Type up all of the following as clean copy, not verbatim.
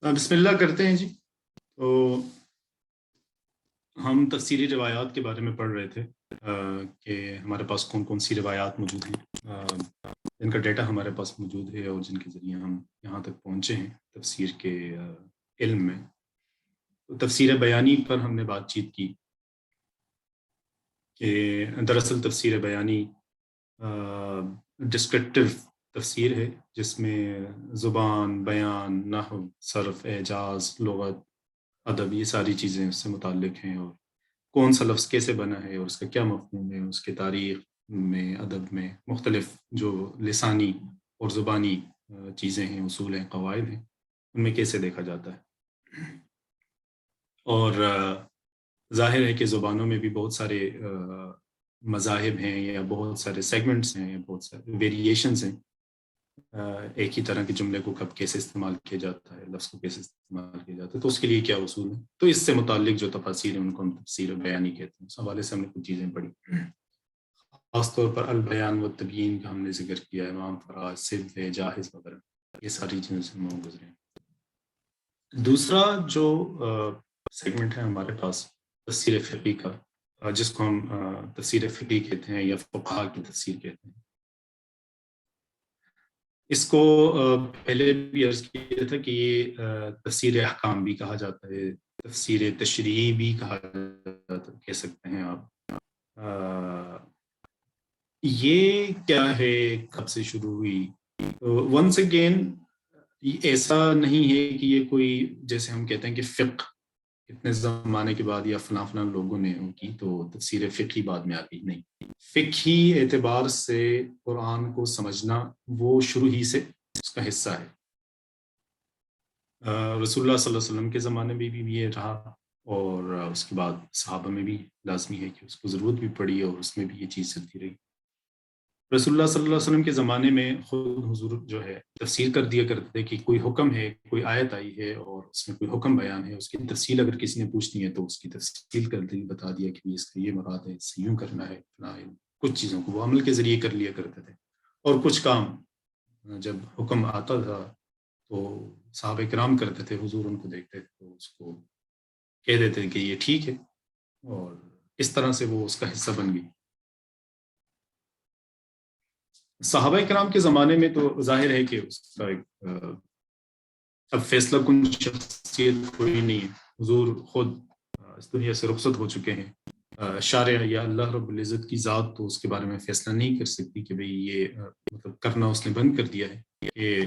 بسم اللہ کرتے ہیں جی. تو ہم تفسیری روایات کے بارے میں پڑھ رہے تھے کہ ہمارے پاس کون کون سی روایات موجود ہیں، جن کا ڈیٹا ہمارے پاس موجود ہے اور جن کے ذریعے ہم یہاں تک پہنچے ہیں تفسیر کے علم میں. تو تفسیر بیانی پر ہم نے بات چیت کی کہ دراصل تفسیر بیانی ڈسکرپٹیو تفسیر ہے، جس میں زبان، بیان، نحو، صرف، اعجاز، لغت، ادب، یہ ساری چیزیں اس سے متعلق ہیں، اور کون سا لفظ کیسے بنا ہے اور اس کا کیا مفہوم ہے، اس کے تاریخ میں، ادب میں مختلف جو لسانی اور زبانی چیزیں ہیں، اصول ہیں، قواعد ہیں، ان میں کیسے دیکھا جاتا ہے. اور ظاہر ہے کہ زبانوں میں بھی بہت سارے مذاہب ہیں، یا بہت سارے سیگمنٹس ہیں، یا بہت سارے ویریشنز ہیں. ایک ہی طرح کے جملے کو کب کیسے استعمال کیا جاتا ہے، لفظ کو کیسے استعمال کیا جاتا ہے، تو اس کے لیے کیا اصول ہیں. تو اس سے متعلق جو تفاسیر ہیں ان کو ہم تفسیر بیانی کہتے ہیں. اس حوالے سے ہم نے کچھ چیزیں پڑھی، خاص طور پر البیان و تبیین کا ہم نے ذکر کیا ہے، امام فراز، صدق، جاہز وغیرہ، یہ ساری چیزیں سے ہم گزرے ہیں. دوسرا جو سیگمنٹ ہے ہمارے پاس تفسیر فقہی کا، جس کو ہم تفسیر فقہی کہتے ہیں یا فقہا کی تفسیر کہتے ہیں. اس کو پہلے بھی عرض کیا تھا کہ یہ تفسیر احکام بھی کہا جاتا ہے، تفسیر تشریعی بھی کہہ سکتے ہیں آپ. یہ کیا ہے، کب سے شروع ہوئی؟ ونس اگین ایسا نہیں ہے کہ یہ کوئی، جیسے ہم کہتے ہیں کہ فقہ اتنے زمانے کے بعد یا فلاں فلاں لوگوں نے ان کی تو تفسیر فقہی بعد میں آ گئی. نہیں، فقہی اعتبار سے قرآن کو سمجھنا وہ شروع ہی سے اس کا حصہ ہے. رسول اللہ صلی اللہ علیہ وسلم کے زمانے میں بھی یہ رہا، اور اس کے بعد صحابہ میں بھی لازمی ہے کہ اس کو ضرورت بھی پڑی، اور اس میں بھی یہ چیز چلتی رہی. رسول اللہ صلی اللہ علیہ وسلم کے زمانے میں خود حضور جو ہے تفسیر کر دیا کرتے تھے کہ کوئی حکم ہے، کوئی آیت آئی ہے اور اس میں کوئی حکم بیان ہے، اس کی تفصیل اگر کسی نے پوچھنی ہے تو اس کی تفصیل کر دی، بتا دیا کہ اس کا یہ مراد ہے، اس سے یوں کرنا ہے. کچھ چیزوں کو وہ عمل کے ذریعے کر لیا کرتے تھے، اور کچھ کام جب حکم آتا تھا تو صحابہ کرام کرتے تھے، حضور ان کو دیکھتے تھے تو اس کو کہہ دیتے تھے کہ یہ ٹھیک ہے، اور اس طرح سے وہ اس کا حصہ بن گئی. صحابہ کرام کے زمانے میں تو ظاہر ہے کہ اس کا ایک اب فیصلہ کن شخصیت کوئی نہیں ہے. حضور خود اس دنیا سے رخصت ہو چکے ہیں. شارع یا اللہ رب العزت کی ذات تو اس کے بارے میں فیصلہ نہیں کر سکتی کہ بھئی یہ مطلب کرنا اس نے بند کر دیا ہے کہ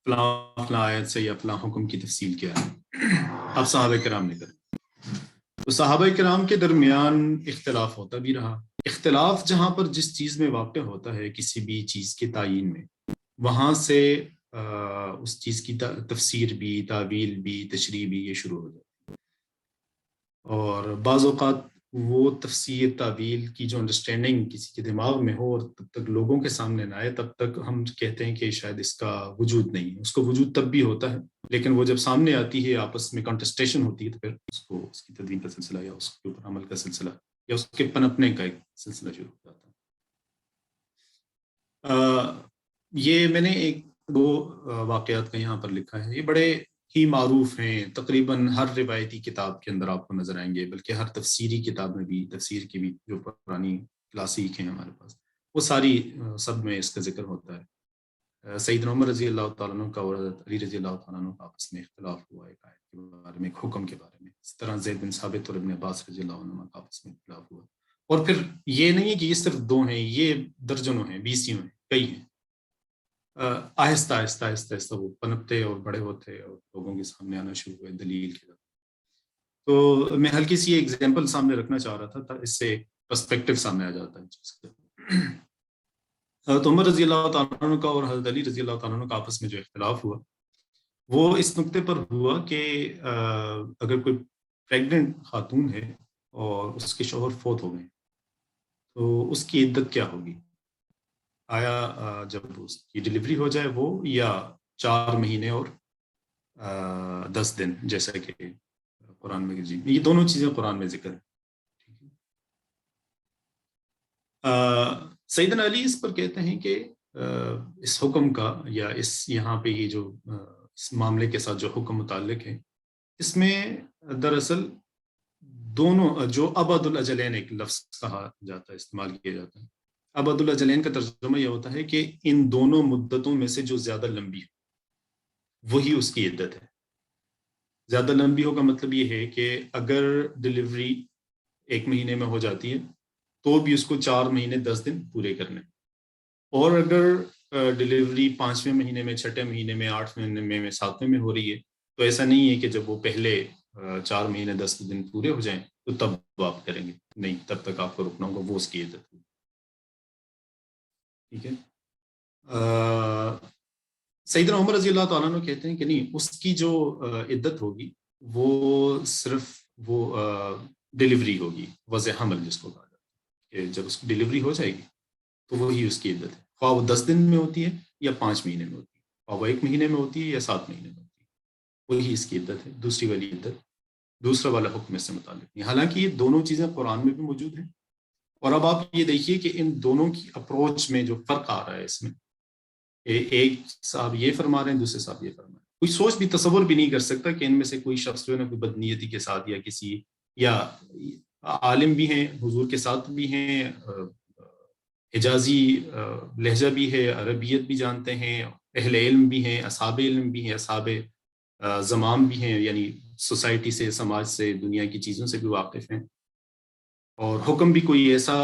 فلاں فلاں آیت سے یا فلاں حکم کی تفصیل کیا ہے. اب صحابہ کرام نے کر، تو صحابہ کرام کے درمیان اختلاف ہوتا بھی رہا. اختلاف جہاں پر جس چیز میں واقع ہوتا ہے، کسی بھی چیز کے تعین میں، وہاں سے اس چیز کی تفسیر بھی، تعویل بھی، تشریح بھی یہ شروع ہو جاتی ہے. اور بعض اوقات وہ تفسیر، تعویل کی جو انڈرسٹینڈنگ کسی کے دماغ میں ہو اور تب تک لوگوں کے سامنے نہ آئے، تب تک ہم کہتے ہیں کہ شاید اس کا وجود نہیں ہے. اس کو وجود تب بھی ہوتا ہے، لیکن وہ جب سامنے آتی ہے، آپس میں کانٹسٹیشن ہوتی ہے، تو پھر اس کو، اس کی تدوین کا سلسلہ یا اس کے اوپر عمل کا سلسلہ یا اس کے پنپنے کا ایک سلسلہ شروع ہو جاتا ہے. یہ میں نے ایک دو واقعات کا یہاں پر لکھا ہے، یہ بڑے ہی معروف ہیں، تقریباً ہر روایتی کتاب کے اندر آپ کو نظر آئیں گے، بلکہ ہر تفسیری کتاب میں بھی، تفسیر کی بھی جو پرانی کلاسیک ہیں ہمارے پاس، وہ ساری سب میں اس کا ذکر ہوتا ہے. سیدنا عمر رضی اللہ تعالیٰ عنہ کا اور حضرت علی رضی اللہ تعالیٰ عنہ کا آپس میں اختلاف ہوا ایک آیت کے بارے میں، ایک حکم کے بارے میں. اس طرح زید بن ثابت اور ابن عباس رضی اللہ عنہ کا آپس میں اختلاف ہوا. اور پھر یہ نہیں ہے کہ یہ صرف دو ہیں، یہ درجنوں ہیں، بیسیوں ہیں، کئی ہیں. آہستہ آہستہ آہستہ آہستہ وہ پنپتے اور بڑے ہوتے اور لوگوں کے سامنے آنا شروع ہوئے دلیل کے طرف. تو میں ہلکی سی ایگزامپل سامنے رکھنا چاہ رہا تھا، اس سے پرسپیکٹو سامنے آ جاتا ہے چیز کا. حضرت عمر رضی اللہ تعالیٰ عنہ کا اور حضرت علی رضی اللہ تعالیٰ عنہ کا آپس میں جو اختلاف ہوا، وہ اس نقطے پر ہوا کہ اگر کوئی پریگننٹ خاتون ہے اور اس کے شوہر فوت ہو گئے تو اس کی عدت کیا ہوگی؟ آیا جب اس کی ڈلیوری ہو جائے وہ، یا 4 مہینے اور 10 دن، جیسا کہ قرآن میں جی یہ دونوں چیزیں قرآن میں ذکر ہے. سیدنا علی اس پر کہتے ہیں کہ اس حکم کا، یا اس یہاں پہ یہ جو اس معاملے کے ساتھ جو حکم متعلق ہے، اس میں دراصل دونوں جو ابد الاجلین ایک لفظ کہا جاتا ہے، استعمال کیا جاتا ہے، ابد الاجلین کا ترجمہ یہ ہوتا ہے کہ ان دونوں مدتوں میں سے جو زیادہ لمبی ہو وہی اس کی عدت ہے۔ زیادہ لمبی ہو کا مطلب یہ ہے کہ اگر ڈلیوری 1 مہینے میں ہو جاتی ہے تو بھی اس کو 4 مہینے 10 دن پورے کرنے، اور اگر ڈلیوری 5ویں مہینے میں، 6 مہینے میں، 8ویں مہینے میں، 7ویں میں ہو رہی ہے تو ایسا نہیں ہے کہ جب وہ پہلے 4 مہینے 10 دن پورے ہو جائیں تو تب آپ کریں گے، نہیں، تب تک آپ کو رکنا ہوگا، وہ اس کی عدت ہوگی۔ ٹھیک ہے۔ سیدنا عمر رضی اللہ تعالیٰ عنہ کہتے ہیں کہ نہیں، اس کی جو عدت ہوگی وہ صرف وہ ڈلیوری ہوگی، وضع حمل جس کو کہا جاتا ہے، کہ جب اس کی ڈلیوری ہو جائے گی تو وہی اس کی عدت ہے، خواہ وہ 10 دن میں ہوتی ہے یا 5 مہینے میں ہوتی ہے، خواہ وہ 1 مہینے میں ہوتی ہے یا 7 مہینے میں ہوتی ہے، وہی اس کی عدت ہے۔ دوسری والی عدت، دوسرا والا حکم اس سے متعلق نہیں۔ حالانکہ یہ دونوں چیزیں قرآن میں بھی موجود ہیں، اور اب آپ یہ دیکھیے کہ ان دونوں کی اپروچ میں جو فرق آ رہا ہے اس میں، ایک صاحب یہ فرما رہے ہیں، دوسرے صاحب یہ فرما رہے ہیں، کوئی سوچ بھی، تصور بھی نہیں کر سکتا کہ ان میں سے کوئی شخص جو ہے نا کوئی بدنیتی کے ساتھ یا کسی، یا عالم بھی ہیں، حضور کے ساتھ بھی ہیں، حجازی لہجہ بھی ہے، عربیت بھی جانتے ہیں، اہل علم بھی ہیں، اصحاب علم بھی ہیں، اصحاب زمام بھی ہیں، یعنی سوسائٹی سے، سماج سے، دنیا کی چیزوں سے بھی واقف ہیں، اور حکم بھی کوئی ایسا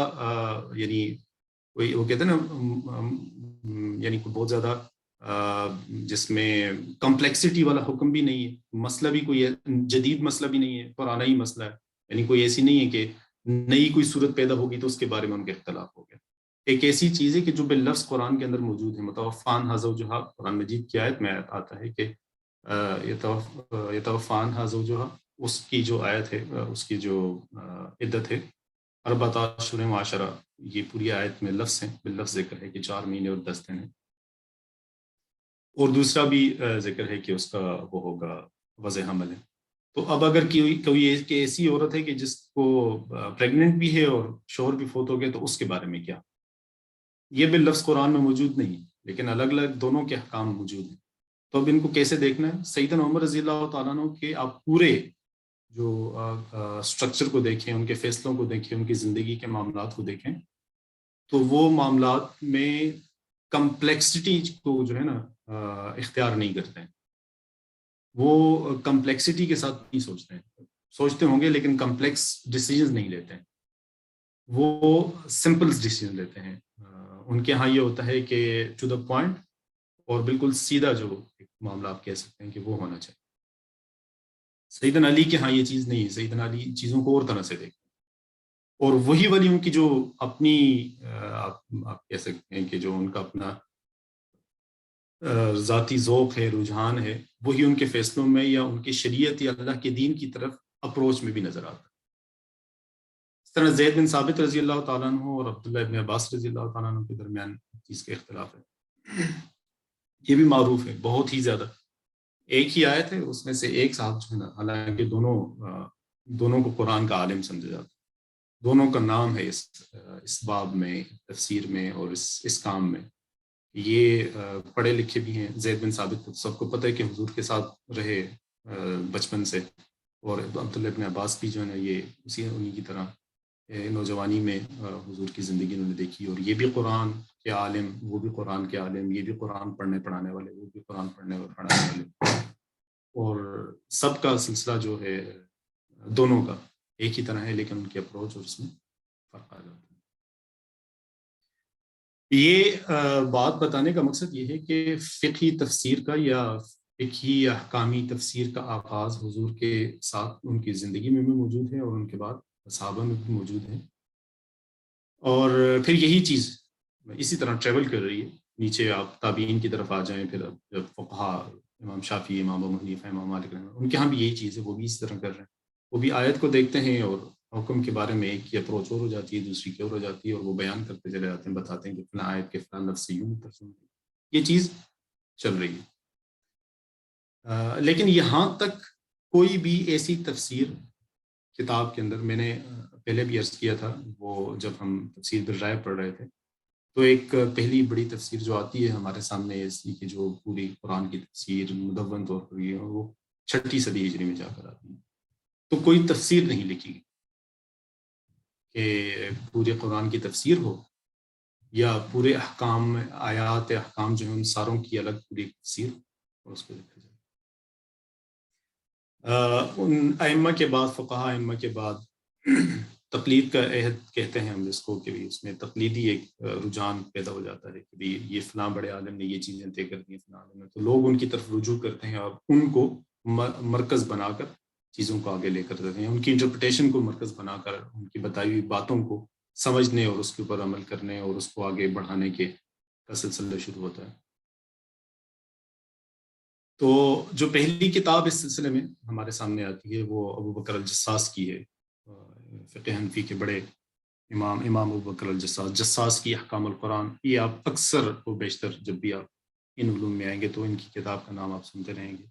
یعنی کوئی، وہ کہتے ہیں نا یعنی کوئی بہت زیادہ جس میں کمپلیکسٹی والا حکم بھی نہیں ہے، مسئلہ بھی کوئی جدید مسئلہ بھی نہیں ہے، پرانا ہی مسئلہ ہے، یعنی کوئی ایسی نہیں ہے کہ نئی کوئی صورت پیدا ہوگی تو اس کے بارے میں ان کے اختلاف ہو گیا۔ ایک ایسی چیز ہے کہ جو باللفظ قرآن کے اندر موجود ہے، متوفان ہا زوجہا، قرآن مجید کی آیت میں آتا ہے کہ یتوفان ہا زوجہا، اس کی جو آیت ہے، اس کی جو عدت ہے 14 اشہر و عشرہ، یہ پوری آیت میں لفظ ہیں، باللفظ ذکر ہے کہ 4 مہینے اور 10 دن ہیں، اور دوسرا بھی ذکر ہے کہ اس کا وہ ہوگا وضع حمل ہے۔ تو اب اگر کوئی ایسی عورت ہے کہ جس کو پریگننٹ بھی ہے اور شوہر بھی فوت ہو گئے تو اس کے بارے میں کیا؟ یہ باللفظ قرآن میں موجود نہیں، لیکن الگ الگ دونوں کے احکام موجود ہیں۔ تو اب ان کو کیسے دیکھنا ہے؟ سیدنا عمر رضی اللہ تعالیٰ عنہ کے آپ پورے جو اسٹرکچر کو دیکھیں، ان کے فیصلوں کو دیکھیں، ان کی زندگی کے معاملات کو دیکھیں، تو وہ معاملات میں کمپلیکسٹی کو جو ہے نا اختیار نہیں کرتے ہیں، وہ کمپلیکسٹی کے ساتھ نہیں سوچتے ہیں، سوچتے ہوں گے لیکن کمپلیکس ڈیسیجنز نہیں لیتے ہیں، وہ سمپل ڈیسیجن لیتے ہیں۔ ان کے ہاں یہ ہوتا ہے کہ ٹو دا پوائنٹ، اور بالکل سیدھا جو ایک معاملہ آپ کہہ سکتے ہیں کہ وہ ہونا چاہیے۔ سیدنا علی کے ہاں یہ چیز نہیں ہے، سیدنا علی چیزوں کو اور طرح سے دیکھتے ہیں، اور وہی والی ان کی جو اپنی آپ کہہ سکتے ہیں کہ جو ان کا اپنا ذاتی ذوق ہے، رجحان ہے، وہی ان کے فیصلوں میں یا ان کی شریعت یا اللہ کے دین کی طرف اپروچ میں بھی نظر آتا ہے۔ اس طرح زید بن ثابت رضی اللہ تعالیٰ عنہ اور عبداللہ ابن عباس رضی اللہ تعالیٰ عنہ کے درمیان چیز کے اختلاف ہے، یہ بھی معروف ہے بہت ہی زیادہ۔ ایک ہی آیت ہے، اس میں سے ایک صاحب جو ہے نا، حالانکہ دونوں کو قرآن کا عالم سمجھا جاتا ہے، دونوں کا نام ہے اس باب میں، تفسیر میں اور اس کام میں، یہ پڑھے لکھے بھی ہیں۔ زید بن ثابت سب کو پتہ ہے کہ حضور کے ساتھ رہے بچپن سے، اور عبداللہ ابن عباس بھی جو ہے نا یہ انہی کی طرح نوجوانی میں حضور کی زندگی انہوں نے دیکھی، اور یہ بھی قرآن کے عالم، وہ بھی قرآن کے عالم، یہ بھی قرآن پڑھنے پڑھانے والے، وہ بھی قرآن پڑھنے اور پڑھانے والے، اور سب کا سلسلہ جو ہے دونوں کا ایک ہی طرح ہے، لیکن ان کی اپروچ اور اس میں فرق آ جاتا ہے۔ یہ بات بتانے کا مقصد یہ ہے کہ فقہی تفسیر کا یا فقہی احکامی تفسیر کا آغاز حضور کے ساتھ ان کی زندگی میں بھی موجود ہے، اور ان کے بعد صحابہ میں بھی موجود ہے، اور پھر یہی چیز اسی طرح ٹریول کر رہی ہے۔ نیچے آپ تابعین کی طرف آ جائیں، پھر جب فقہا، امام شافعی، امام ابو حنیفہ، امام مالک رحمہ اللہ، ان کے ہاں بھی یہی چیز ہے، وہ بھی اسی طرح کر رہے ہیں، وہ بھی آیت کو دیکھتے ہیں اور حکم کے بارے میں ایک کی اپروچ اور ہو جاتی ہے، دوسری کی اور ہو جاتی ہے، اور وہ بیان کرتے چلے جاتے ہیں، بتاتے ہیں کہ فلاں آیت کے فلاں لفظ سے یوں ترجمہ ہے۔ یہ چیز چل رہی ہے، لیکن یہاں تک کوئی بھی ایسی تفسیر کتاب کے اندر، میں نے پہلے بھی عرض کیا تھا، وہ جب ہم تفسیر بالرائے پڑھ رہے تھے تو ایک پہلی بڑی تفسیر جو آتی ہے ہمارے سامنے اس کی کہ جو پوری قرآن کی تفسیر مدون طور پر ہوئی ہے وہ 6 صدی ہجری میں جا کر آتی ہے. تو کوئی تفسیر نہیں لکھی کہ پورے قرآن کی تفسیر ہو یا پورے احکام آیات احکام جو ہیں ان ساروں کی الگ پوری تفسیر اور اس کو لکھا جائے. ان ائمہ کے بعد فقہا ائمہ کے بعد تقلید کا عہد کہتے ہیں ہم جس کو کہ اس میں تقلیدی ایک رجحان پیدا ہو جاتا ہے کہ یہ فلاں بڑے عالم نے یہ چیزیں طے کر دی فلاں عالم نے, تو لوگ ان کی طرف رجوع کرتے ہیں اور ان کو مرکز بنا کر چیزوں کو آگے لے کر دیتے ہیں, ان کی انٹرپریٹیشن کو مرکز بنا کر ان کی بتائی ہوئی باتوں کو سمجھنے اور اس کے اوپر عمل کرنے اور اس کو آگے بڑھانے کا سلسلہ شروع ہوتا ہے. تو جو پہلی کتاب اس سلسلے میں ہمارے سامنے آتی ہے وہ ابو بکر الجساس کی ہے, فقہ حنفی کے بڑے امام ابو بکر الجساس, جساس کی احکام القرآن. یہ آپ اکثر و بیشتر جب بھی آپ ان علوم میں آئیں گے تو ان کی کتاب کا نام آپ سنتے رہیں گے.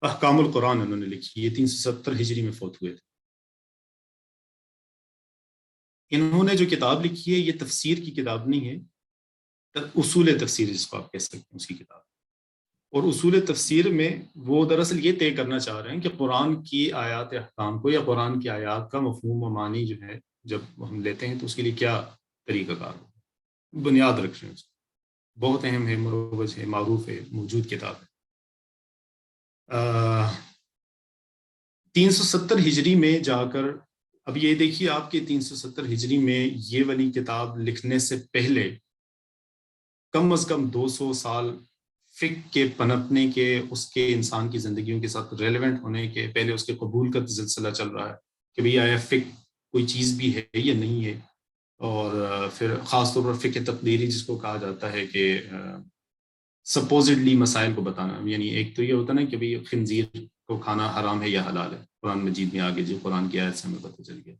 احکام القرآن انہوں نے لکھی, یہ 370 ہجری میں فوت ہوئے تھے. انہوں نے جو کتاب لکھی ہے یہ تفسیر کی کتاب نہیں ہے, اصول تفسیر جس کو آپ کہہ سکتے ہیں اس کی کتاب. اور اصول تفسیر میں وہ دراصل یہ طے کرنا چاہ رہے ہیں کہ قرآن کی آیات احکام کو یا قرآن کی آیات کا مفہوم و معنی جو ہے جب ہم لیتے ہیں تو اس کے لیے کیا طریقہ کار ہو, بنیاد رکھ رہے ہیں. بہت اہم ہے, مروج ہے, معروف ہے, موجود کتاب ہے. 370 ہجری میں جا کر, اب یہ دیکھیے آپ کے 370 ہجری میں یہ والی کتاب لکھنے سے پہلے کم از کم 200 سال فقہ کے پنپنے کے, اس کے انسان کی زندگیوں کے ساتھ ریلیونٹ ہونے کے پہلے اس کے قبول کا سلسلہ چل رہا ہے کہ بھئی آیا فقہ کوئی چیز بھی ہے یا نہیں ہے. اور پھر خاص طور پر فقہ تقدیری جس کو کہا جاتا ہے کہ سپوزڈلی مسائل کو بتانا, یعنی ایک تو یہ ہوتا نا کہ بھئی خنزیر کو کھانا حرام ہے یا حلال ہے, قرآن مجید میں آگے جو قرآن کی آیت سے ہمیں پتہ چل گیا.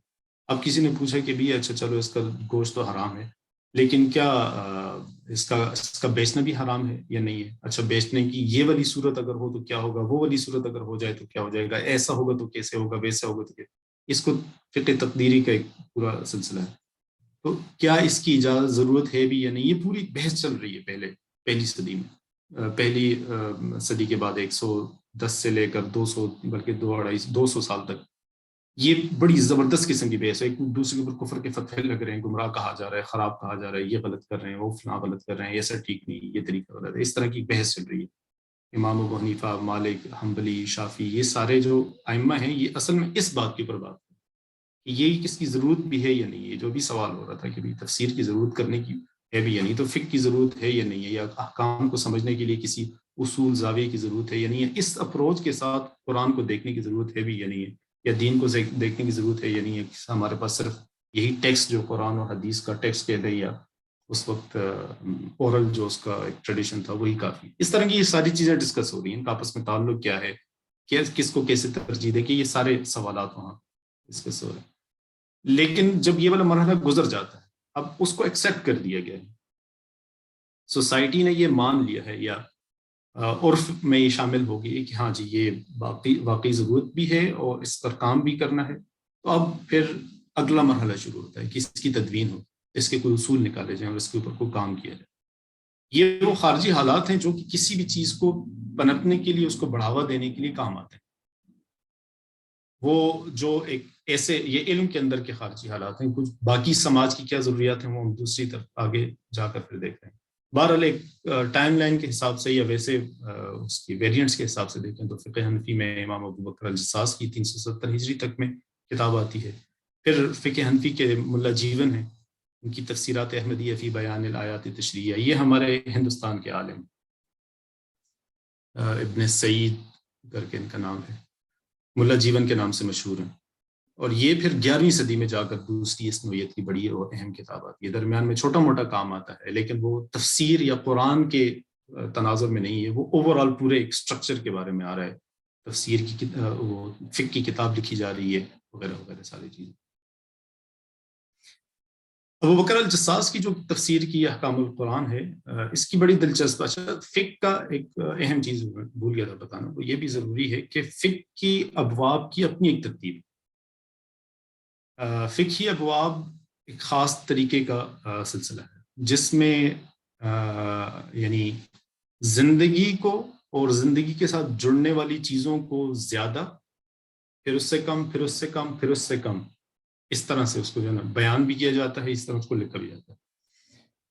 اب کسی نے پوچھا کہ بھی اچھا چلو اس کا گوشت تو حرام ہے لیکن کیا اس کا بیچنا بھی حرام ہے یا نہیں ہے؟ اچھا بیچنے کی یہ والی صورت اگر ہو تو کیا ہوگا, وہ والی صورت اگر ہو جائے تو کیا ہو جائے گا, ایسا ہوگا تو کیسے ہوگا, ویسا ہوگا تو کیسے. اس کو فقہ تقدیری کا ایک پورا سلسلہ ہے. تو کیا اس کی اجازت ضرورت ہے بھی یا نہیں, یہ پوری بحث چل رہی ہے پہلی صدی میں. پہلی صدی کے بعد 110 سے لے کر 200 بلکہ 200 سال تک یہ بڑی زبردست قسم کی بحث ہے. ایک دوسرے کے اوپر کفر کے فتوے لگ رہے ہیں, گمراہ کہا جا رہا ہے, خراب کہا جا رہا ہے, یہ غلط کر رہے ہیں, وہ فلاں غلط کر رہے ہیں, ایسا ٹھیک نہیں, یہ طریقہ غلط ہے. اس طرح کی بحث چل رہی ہے. امام ابو حنیفہ, مالک, حنبلی, شافعی, یہ سارے جو ائمہ ہیں یہ اصل میں اس بات کے اوپر بات ہے کہ یہ کس کی ضرورت بھی ہے یا نہیں ہے. جو بھی سوال ہو رہا تھا کہ تفسیر کی ضرورت کرنے کی ہے بھی یا نہیں, تو فقہ کی ضرورت ہے یا نہیں ہے, یا احکام کو سمجھنے کے لیے کسی اصول زاویے کی ضرورت ہے یا نہیں ہے, اس اپروچ کے ساتھ قرآن کو دیکھنے کی ضرورت ہے بھی یا نہیں ہے, یا دین کو دیکھنے کی ضرورت ہے یا نہیں ہے. ہمارے پاس صرف یہی ٹیکسٹ جو قرآن اور حدیث کا ٹیکسٹ کہہ دیں یا اس وقت اورل جو اس کا ایک ٹریڈیشن تھا وہی کافی. اس طرح کی یہ ساری چیزیں ڈسکس ہو رہی ہیں, ان کا آپس میں تعلق کیا ہے, کس کو کیسے ترجیح دے, کہ یہ سارے سوالات وہاں ڈسکس ہو رہے ہیں. لیکن جب یہ والا مرحلہ گزر جاتا ہے, اب اس کو ایکسیپٹ کر دیا گیا ہے, سوسائٹی نے یہ مان لیا ہے یا عرف میں یہ شامل ہو گئی کہ ہاں جی یہ واقعی ضرورت بھی ہے اور اس پر کام بھی کرنا ہے. تو اب پھر اگلا مرحلہ شروع ہوتا ہے کہ اس کی تدوین ہو, اس کے کوئی اصول نکالے جائیں اور اس کے اوپر کوئی کام کیا جائے. یہ وہ خارجی حالات ہیں جو کہ کسی بھی چیز کو پنپنے کے لیے, اس کو بڑھاوا دینے کے لیے کام آتے ہیں. وہ جو ایک ایسے یہ علم کے اندر کے خارجی حالات ہیں, کچھ باقی سماج کی کیا ضروریات ہیں وہ ہم دوسری طرف آگے جا کر پھر دیکھ رہے ہیں. بہرحال ایک ٹائم لائن کے حساب سے یا ویسے اس کی ویریئنٹس کے حساب سے دیکھیں تو فقہ حنفی میں امام ابو بکر الجساس کی 370 ہجری تک میں کتاب آتی ہے. پھر فقہ حنفی کے ملا جیون ہیں, ان کی تفسیرات احمدیہ فی بیان الآیات تشریعیہ, یہ ہمارے ہندوستان کے عالم ابن سعید کر کے ان کا نام ہے, ملا جیون کے نام سے مشہور ہیں. اور یہ پھر 11ویں صدی میں جا کر دوسری اس نوعیت کی بڑی اور اہم کتاب آتی ہے. درمیان میں چھوٹا موٹا کام آتا ہے لیکن وہ تفسیر یا قرآن کے تناظر میں نہیں ہے, وہ اوور آل پورے ایک سٹرکچر کے بارے میں آ رہا ہے. تفسیر کی وہ فقہ کی کتاب لکھی جا رہی ہے وغیرہ وغیرہ ساری چیزیں. ابو بکر الجساس کی جو تفسیر کی احکام القرآن ہے, اس کی بڑی دلچسپ, اچھا فقہ کا ایک اہم چیز بھول گیا تھا بتانا, وہ یہ بھی ضروری ہے کہ فقہ کی ابواب کی اپنی ایک ترتیب. فقہی ابواب ایک خاص طریقے کا سلسلہ ہے. جس میں یعنی زندگی کو اور زندگی کے ساتھ جڑنے والی چیزوں کو زیادہ، پھر اس سے کم، پھر اس سے کم، پھر اس سے کم، اس طرح سے اس کو جو ہے نا بیان بھی کیا جاتا ہے، اس طرح اس کو لکھا بھی جاتا ہے.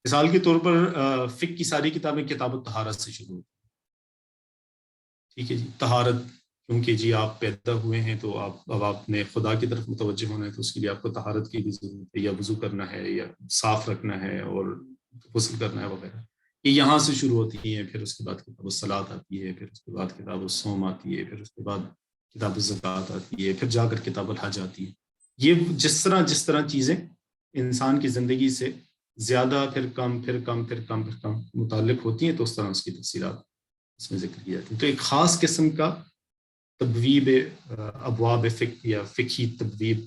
مثال کے طور پر فقہ کی ساری کتابیں کتاب الطہارت سے شروع ہوتی ہیں. ٹھیک ہے جی، طہارت، کیونکہ جی آپ پیدا ہوئے ہیں تو اب آپ نے خدا کی طرف متوجہ ہونا ہے، تو اس کے لیے آپ کو طہارت کی بھی ضرورت ہے، یا وضو کرنا ہے، یا صاف رکھنا ہے اور غسل کرنا ہے وغیرہ. یہ یہاں سے شروع ہوتی ہیں، پھر اس کے بعد کتاب الصلاۃ آتی ہے، پھر اس کے بعد کتاب الصوم آتی ہے، پھر اس کے بعد کتاب الزکوٰۃ آتی ہے، پھر جا کر کتاب الحج آتی ہے. یہ جس طرح چیزیں انسان کی زندگی سے زیادہ، پھر کم، پھر کم، پھر کم، پھر کم متعلق ہوتی ہیں، تو اس طرح اس کی تفصیلات اس میں ذکر کی جاتی ہیں. تو ایک خاص قسم کا تبویب ابواب فقہ یا فقہی تبویب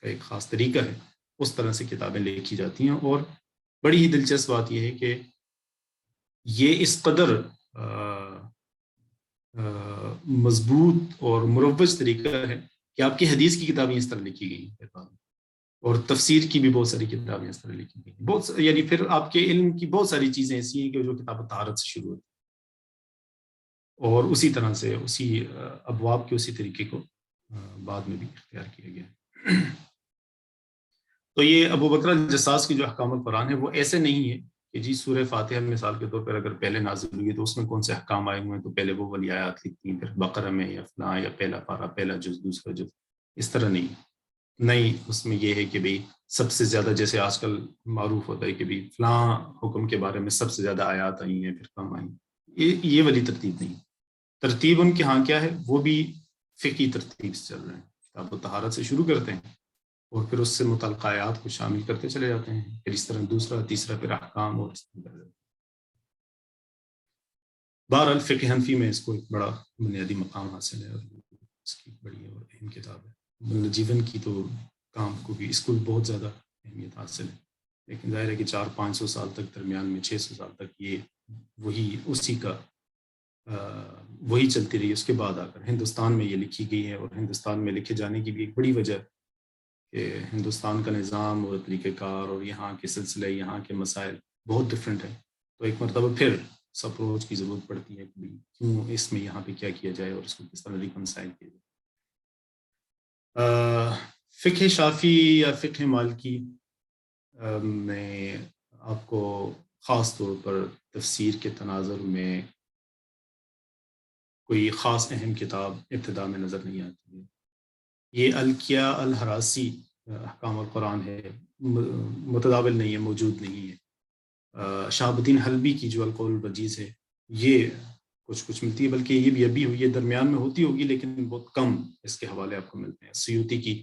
کا ایک خاص طریقہ ہے، اس طرح سے کتابیں لکھی جاتی ہیں. اور بڑی ہی دلچسپ بات یہ ہے کہ یہ اس قدر مضبوط اور مروج طریقہ ہے کہ آپ کی حدیث کی کتابیں اس طرح لکھی گئی ہیں، اور تفسیر کی بھی بہت ساری کتابیں اس طرح لکھی گئی ہیں. یعنی پھر آپ کے علم کی بہت ساری چیزیں ایسی ہیں کہ جو کتاب طہارت سے شروع ہوتی ہیں، اور اسی طرح سے اسی ابواب کے اسی طریقے کو بعد میں بھی اختیار کیا گیا. تو یہ ابو بکر الجساس کی جو احکام القرآن ہے وہ ایسے نہیں ہے کہ جی سورہ فاتحہ مثال کے طور پر اگر پہلے نازل ہوئی تو اس میں کون سے احکام آئے ہوئے ہیں، تو پہلے وہ والی آیات لکھتی ہیں، پھر بقرہ میں یا فلاں، یا پہلا پارہ، پہلا جز، دوسرا جز. اس طرح نہیں، اس میں یہ ہے کہ بھئی سب سے زیادہ، جیسے آج کل معروف ہوتا ہے کہ بھئی فلاں حکم کے بارے میں سب سے زیادہ آیات آئی ہیں، پھر کم آئی. یہ والی ترتیب نہیں. ترتیب ان کے ہاں کیا ہے، وہ بھی فقہی ترتیب سے چل رہے ہیں. کتاب طہارت سے شروع کرتے ہیں اور پھر اس سے متعلقہ آیات کو شامل کرتے چلے جاتے ہیں، پھر اس طرح دوسرا، تیسرا، پھر احکام، اور اس طرح. بہرحال فقہ حنفی میں اس کو ایک بڑا بنیادی مقام حاصل ہے، اور اس کی بڑی اور اہم کتاب ہے. جیون کی تو کام کو بھی، اس کو بھی بہت زیادہ اہمیت حاصل ہے. لیکن ظاہر ہے کہ 400-500 سال تک، درمیان میں 600 سال تک یہ اسی کا وہی چلتی رہی. اس کے بعد آ کر ہندوستان میں یہ لکھی گئی ہے، اور ہندوستان میں لکھے جانے کی بھی ایک بڑی وجہ کہ ہندوستان کا نظام اور طریقہ کار اور یہاں کے سلسلے، یہاں کے مسائل بہت ڈفرینٹ ہیں. تو ایک مرتبہ پھر اس اپروچ کی ضرورت پڑتی ہے کہ کیوں اس میں یہاں پہ کیا کیا جائے اور اس کو کس طرح ریکنسائل کیا جائے. فقہ شافی یا فقہ مالکی میں آپ کو خاص طور پر تفسیر کے تناظر میں کوئی خاص اہم کتاب ابتدا میں نظر نہیں آتی ہے. یہ الکیہ الحراسی احکام القرآن ہے، متداول نہیں ہے، موجود نہیں ہے. شہاب الدین حلبی کی جو القول الوجیز ہے، یہ کچھ ملتی ہے، بلکہ یہ بھی ابھی ہوئی ہے، درمیان میں ہوتی ہوگی لیکن بہت کم اس کے حوالے آپ کو ملتے ہیں. سیوطی کی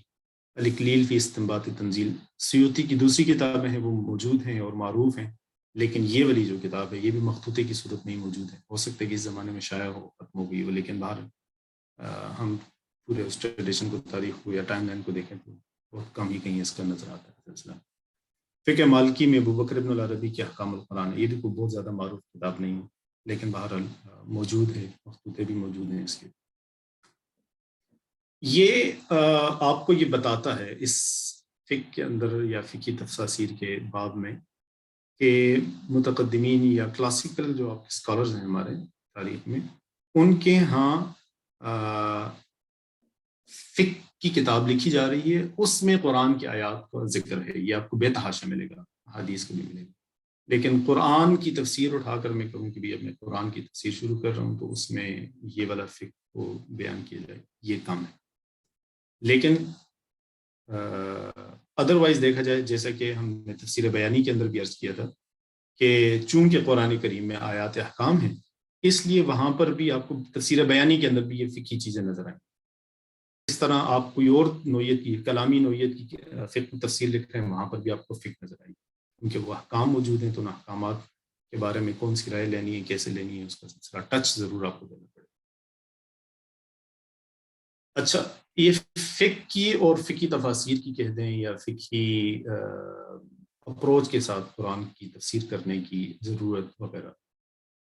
الاکلیل فی استنباط تنزیل، سیوطی کی دوسری کتابیں ہیں وہ موجود ہیں اور معروف ہیں، لیکن یہ والی جو کتاب ہے یہ بھی مخطوطے کی صورت نہیں موجود ہے. ہو سکتا ہے کہ اس زمانے میں شائع ہو، ختم ہو گئی ہو، لیکن باہر ہم پورے اس ٹریڈیشن کو، تاریخ کو یا ٹائم لائن کو دیکھیں تو بہت کم ہی کہیں اس کا نظر آتا ہے سلسلہ. فقہ مالکی میں ابو بکر ابن العربی کی احکام القرآن ہے، یہ بھی کوئی بہت زیادہ معروف کتاب نہیں ہے، لیکن بہرحال موجود ہے، مخطوطے بھی موجود ہیں اس کے. یہ آپ کو یہ بتاتا ہے اس فقہ کے اندر یا فقہی تفاسیر کے باب میں کہ متقدمین یا کلاسیکل جو آپ کے اسکالرز ہیں ہمارے تاریخ میں، ان کے ہاں فقہ کی کتاب لکھی جا رہی ہے، اس میں قرآن کی آیات کا ذکر ہے. یہ آپ کو بے تحاشا ملے گا، حدیث کو بھی ملے گا. لیکن قرآن کی تفسیر اٹھا کر میں کہوں کہ بھی اب میں قرآن کی تفسیر شروع کر رہا ہوں تو اس میں یہ والا فقہ کو بیان کیا جائے، یہ کم ہے. لیکن ادروائز دیکھا جائے، جیسا کہ ہم نے تفسیر بیانی کے اندر بھی عرض کیا تھا کہ چونکہ قرآن کریم میں آیات احکام ہیں، اس لیے وہاں پر بھی آپ کو تفسیر بیانی کے اندر بھی یہ فقہی چیزیں نظر آئیں. اس طرح آپ کوئی اور نوعیت کی، کلامی نوعیت کی فقہ تفسیر لکھ رہے ہیں، وہاں پر بھی آپ کو فقہ نظر آئے گی، کیونکہ وہ احکام موجود ہیں. تو ان احکامات کے بارے میں کون سی رائے لینی ہے، کیسے لینی ہے، اس کا سلسلہ ٹچ ضرور آپ کو دینا پڑے. اچھا، یہ فقہ کی اور فقہی تفاسیر کی کہہ دیں یا فقہی اپروچ کے ساتھ قرآن کی تفسیر کرنے کی ضرورت وغیرہ،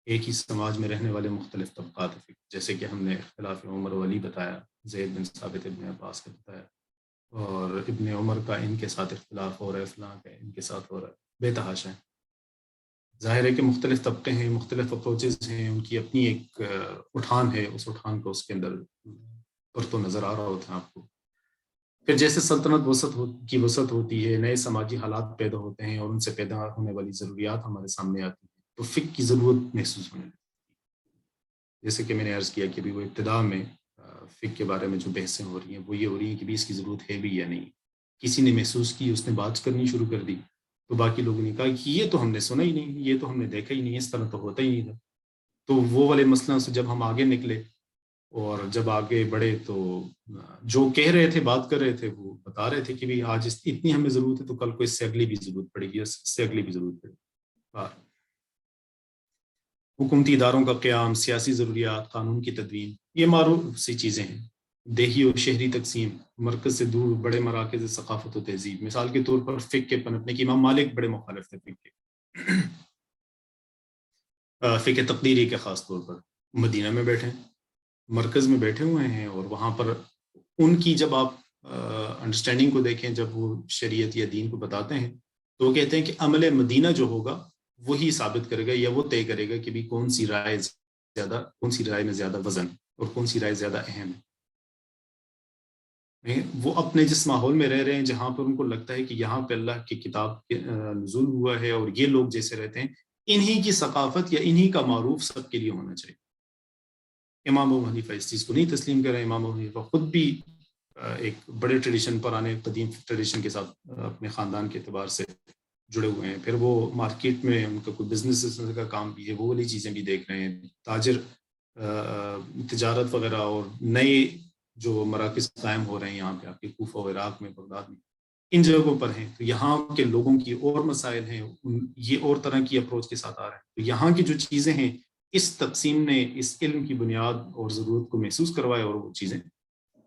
ایک ہی سماج میں رہنے والے مختلف طبقات فقہ، جیسے کہ ہم نے اختلاف عمر و علی بتایا، زید بن ثابت ابن عباس کا بتایا، اور ابن عمر کا ان کے ساتھ اختلاف ہو رہا ہے، فلاں کا ان کے ساتھ ہو رہا ہے، بے تحاشا ہے. ظاہر ہے کہ مختلف طبقے ہیں، مختلف اپروچز ہیں، ان کی اپنی ایک اٹھان ہے، اس اٹھان کو اس کے اندر پر تو نظر آ رہا ہوتا ہے آپ کو. پھر جیسے سلطنت کی وسعت ہوتی ہے، نئے سماجی حالات پیدا ہوتے ہیں اور ان سے پیدا ہونے والی ضروریات ہمارے سامنے آتی ہیں، تو فقہ کی ضرورت محسوس ہونے لگتی ہے. جیسے کہ میں نے عرض کیا کہ بھی وہ ابتدا میں فقہ کے بارے میں جو بحثیں ہو رہی ہیں وہ یہ ہو رہی ہیں کہ بھی اس کی ضرورت ہے بھی یا نہیں. کسی نے محسوس کی، اس نے بات کرنی شروع کر دی، تو باقی لوگوں نے کہا کہ یہ تو ہم نے سنا ہی نہیں، یہ تو ہم نے دیکھا ہی نہیں، اس طرح تو ہوتا ہی نہیں تھا. تو وہ والے مسئلہ سے جب ہم آگے نکلے اور جب آگے بڑھے تو جو کہہ رہے تھے، بات کر رہے تھے، وہ بتا رہے تھے کہ بھی آج اتنی ہمیں ضرورت ہے تو کل کو اس سے اگلی بھی ضرورت پڑے گی، اس سے اگلی بھی ضرورت پڑے گی. حکومتی اداروں کا قیام، سیاسی ضروریات، قانون کی تدوین، یہ معروف سی چیزیں ہیں. دیہی اور شہری تقسیم، مرکز سے دور بڑے مراکز ثقافت و تہذیب. مثال کے طور پر فقہ کے پنپنے کی امام مالک بڑے مخالف تھے فقہ کے. فقہ تقدیری کے خاص طور پر مدینہ میں بیٹھے، مرکز میں بیٹھے ہوئے ہیں، اور وہاں پر ان کی جب آپ انڈرسٹینڈنگ کو دیکھیں، جب وہ شریعت یا دین کو بتاتے ہیں تو وہ کہتے ہیں کہ عمل مدینہ جو ہوگا وہی ثابت کرے گا یا وہ طے کرے گا کہ بھی کون سی رائے میں زیادہ وزن اور کون سی رائے زیادہ اہم ہے. وہ اپنے جس ماحول میں رہ رہے ہیں، جہاں پر ان کو لگتا ہے کہ یہاں پہ اللہ کی کتاب نزول ہوا ہے اور یہ لوگ جیسے رہتے ہیں، انہی کی ثقافت یا انہی کا معروف سب کے لیے ہونا چاہیے. امام ابو حنیفہ اس چیز کو نہیں تسلیم کریں. امام ابو حنیفہ خود بھی ایک بڑے ٹریڈیشن، پرانے قدیم ٹریڈیشن کے ساتھ اپنے خاندان کے اعتبار سے جڑے ہوئے ہیں. پھر وہ مارکیٹ میں ان کا کوئی بزنس کا کام بھی ہے، وہ والی چیزیں بھی دیکھ رہے ہیں. تجارت وغیرہ اور نئے جو مراکز قائم ہو رہے ہیں یہاں پہ آپ کے کوفہ و عراق میں، بغداد میں، ان جگہوں پر ہیں، تو یہاں کے لوگوں کی اور مسائل ہیں، یہ اور طرح کی اپروچ کے ساتھ آ رہے ہیں. تو یہاں کی جو چیزیں ہیں، اس تقسیم نے اس علم کی بنیاد اور ضرورت کو محسوس کروایا اور وہ چیزیں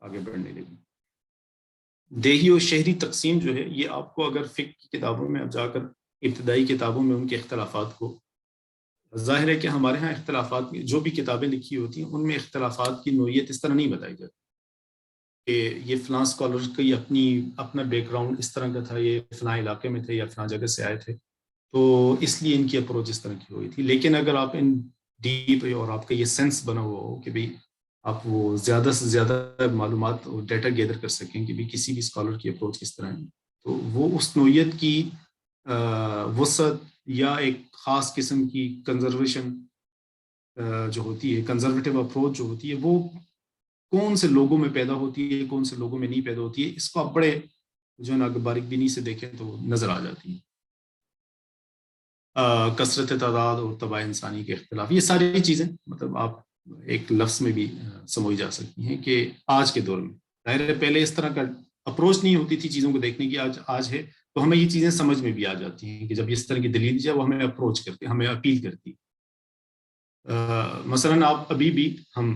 آگے بڑھنے لگی. دیہی اور شہری تقسیم جو ہے، یہ آپ کو اگر فقہ کی کتابوں میں اب جا کر ابتدائی کتابوں میں ان کے اختلافات کو، ظاہر ہے کہ ہمارے ہاں اختلافات جو بھی کتابیں لکھی ہوتی ہیں ان میں اختلافات کی نوعیت اس طرح نہیں بتائی جاتی کہ یہ فلاں اسکالر کی اپنا بیک گراؤنڈ اس طرح کا تھا، یہ فلاں علاقے میں تھے یا فلاں جگہ سے آئے تھے تو اس لیے ان کی اپروچ اس طرح کی ہوئی تھی. لیکن اگر آپ ان ڈیپ اور آپ کا یہ سینس بنا ہوا ہو کہ بھئی آپ وہ زیادہ سے زیادہ معلومات اور ڈیٹا گیدر کر سکیں کہ بھی کسی بھی اسکالر کی اپروچ کس طرح ہے، تو وہ اس نوعیت کی وسعت یا ایک خاص قسم کی کنزرویشن جو ہوتی ہے، کنزرویٹو اپروچ جو ہوتی ہے، وہ کون سے لوگوں میں پیدا ہوتی ہے، کون سے لوگوں میں نہیں پیدا ہوتی ہے، اس کو آپ بڑے جو ہے نا باریک بینی سے دیکھیں تو نظر آ جاتی ہے. کثرت تعداد اور طبع انسانی کے اختلاف، یہ ساری چیزیں مطلب آپ ایک لفظ میں بھی سمجھ جا سکتی ہیں کہ آج کے دور میں ظاہر ہے پہلے اس طرح کا اپروچ نہیں ہوتی تھی چیزوں کو دیکھنے کی، آج ہے تو ہمیں یہ چیزیں سمجھ میں بھی آ جاتی ہیں کہ جب اس طرح کی دلیل جو ہے وہ ہمیں اپروچ کرتی، ہمیں اپیل کرتی. مثلا آپ ابھی بھی ہم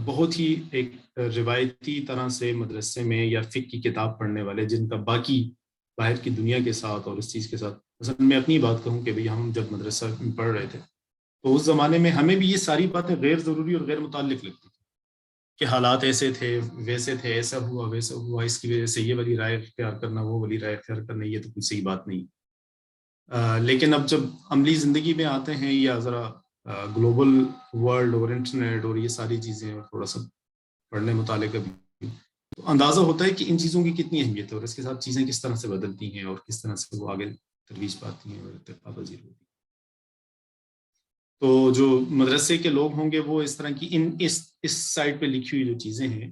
بہت ہی ایک روایتی طرح سے مدرسے میں یا فقہ کی کتاب پڑھنے والے، جن کا باقی باہر کی دنیا کے ساتھ اور اس چیز کے ساتھ، مثلا میں اپنی بات کہوں کہ بھئی ہم جب مدرسہ میں پڑھ رہے تھے تو اس زمانے میں ہمیں بھی یہ ساری باتیں غیر ضروری اور غیر متعلق لگتی تھی کہ حالات ایسے تھے، ویسے تھے، ایسا ہوا ویسا ہوا، اس کی وجہ سے یہ والی رائے اختیار کرنا، وہ والی رائے اختیار کرنا، یہ تو کوئی صحیح بات نہیں. لیکن اب جب عملی زندگی میں آتے ہیں یا ذرا گلوبل ورلڈ اور انٹرنیٹ اور یہ ساری چیزیں اور تھوڑا سا پڑھنے مطالعے کا بھی، تو اندازہ ہوتا ہے کہ ان چیزوں کی کتنی اہمیت ہے اور اس کے ساتھ چیزیں کس طرح سے بدلتی ہیں اور کس طرح سے وہ آگے ترویج پاتی ہیں اور ارتقا پذیر ہوتی ہیں. تو جو مدرسے کے لوگ ہوں گے وہ اس طرح کی اس سائڈ پہ لکھی ہوئی جو چیزیں ہیں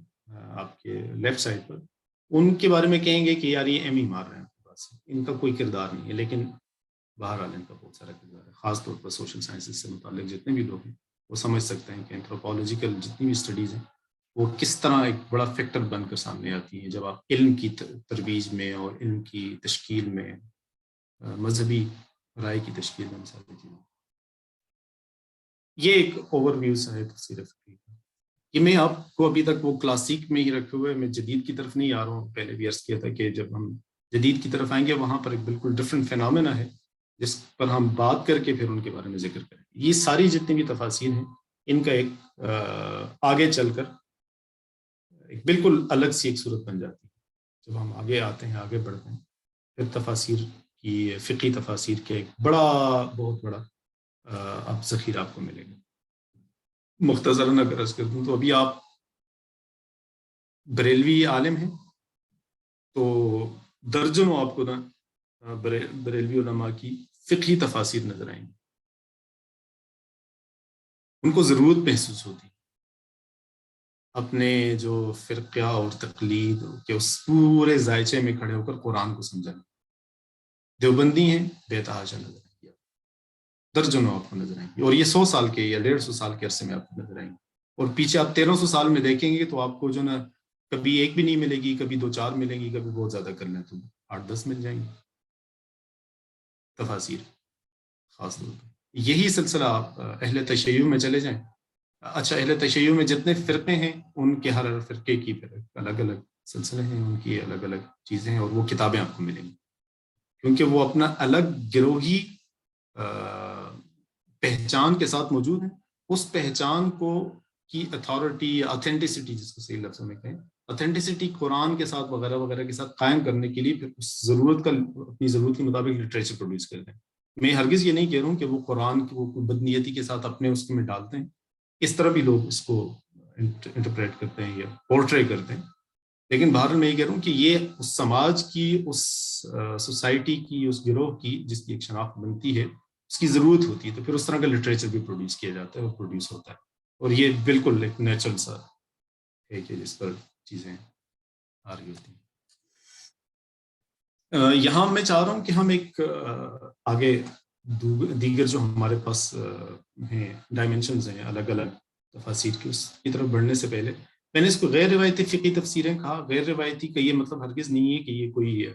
آپ کے لیفٹ سائڈ پر، ان کے بارے میں کہیں گے کہ یار یہ ایم ہی مار رہے ہیں، بس ان کا کوئی کردار نہیں ہے. لیکن بہرحال ان کا بہت سارا کردار ہے، خاص طور پر سوشل سائنسز سے متعلق جتنے بھی لوگ ہیں وہ سمجھ سکتے ہیں کہ اینتھروپولوجیکل جتنی بھی اسٹڈیز ہیں وہ کس طرح ایک بڑا فیکٹر بن کر سامنے آتی ہیں جب آپ علم کی ترویج میں اور علم کی تشکیل میں، مذہبی رائے کی تشکیل میں ساری چیزیں. یہ ایک اوور ویو سا ہے تفسیر فقہ کا. کہ میں آپ کو ابھی تک وہ کلاسیک میں ہی رکھے ہوئے، میں جدید کی طرف نہیں آ رہا ہوں. پہلے بھی عرض کیا تھا کہ جب ہم جدید کی طرف آئیں گے وہاں پر ایک بالکل ڈفرینٹ فینومینا ہے جس پر ہم بات کر کے پھر ان کے بارے میں ذکر کریں. یہ ساری جتنی بھی تفاصیر ہیں ان کا ایک آگے چل کر ایک بالکل الگ سی ایک صورت بن جاتی ہے. جب ہم آگے آتے ہیں، آگے بڑھتے ہیں، پھر تفاسیر کی فقی تفاسیر کے ایک بہت بڑا اب ذخیرہ آپ کو ملے گا. مختصراً اگر عرض کر دوں تو ابھی آپ بریلوی عالم ہیں تو درجنوں آپ کو نا بریلوی علماء کی فقہی تفاسیر نظر آئیں گی. ان کو ضرورت محسوس ہوتی اپنے جو فرقہ اور تقلید کے اس پورے ذائچے میں کھڑے ہو کر قرآن کو سمجھنا. دیوبندی ہیں بے تحاشا نظر آئیں گے، درجنوں آپ کو نظر آئیں گے، اور یہ 100 سال کے یا 150 سال کے عرصے میں آپ کو نظر آئیں گے. اور پیچھے آپ 1300 سال میں دیکھیں گے تو آپ کو جو نا کبھی ایک بھی نہیں ملے گی، کبھی 2-4 ملیں گی، کبھی بہت زیادہ کر لیں تو 8-10 مل جائیں گی تفاسیر خاص طور پہ. یہی سلسلہ آپ اہل تشیع میں چلے جائیں. اچھا، اہل تشیع میں جتنے فرقے ہیں ان کے ہر فرقے کی الگ الگ سلسلے ہیں، ان کی الگ الگ چیزیں ہیں، اور وہ کتابیں آپ کو ملیں گی کیونکہ وہ اپنا الگ گروہی پہچان کے ساتھ موجود ہیں. اس پہچان کو کی اتھارٹی یا اتھینٹسٹی، جس کو صحیح لفظوں میں کہیں، اتھینٹسٹی قرآن کے ساتھ وغیرہ وغیرہ کے ساتھ قائم کرنے کے لیے پھر اس ضرورت کا اپنی ضرورت کے مطابق لٹریچر پروڈیوس کرتے ہیں. میں ہرگز یہ نہیں کہہ رہا ہوں کہ وہ قرآن کی وہ بدنیتی کے ساتھ اپنے اس میں ڈالتے ہیں. اس طرح بھی لوگ اس کو انٹرپریٹ کرتے ہیں یا پورٹرے کرتے ہیں. لیکن بہرحال میں یہ کہہ رہا ہوں کہ یہ اس سماج کی، اس سوسائٹی کی، اس گروہ کی جس کی ایک شناخت بنتی ہے، اس کی ضرورت ہوتی ہے، تو پھر اس طرح کا لٹریچر بھی پروڈیوس کیا جاتا ہے اور پروڈیوس ہوتا ہے. اور یہ بالکل ایک نیچرل سا ہے کہ جس پر چیزیں آ رہی ہوتی ہیں. یہاں میں چاہ رہا ہوں کہ ہم ایک آگے دیگر جو ہمارے پاس ہیں ڈائمینشنز ہیں الگ الگ تفاسیر کی، اس کی طرف بڑھنے سے پہلے میں نے اس کو غیر روایتی فقہی تفسیریں کہا. غیر روایتی کا یہ مطلب ہرگز نہیں ہے کہ یہ کوئی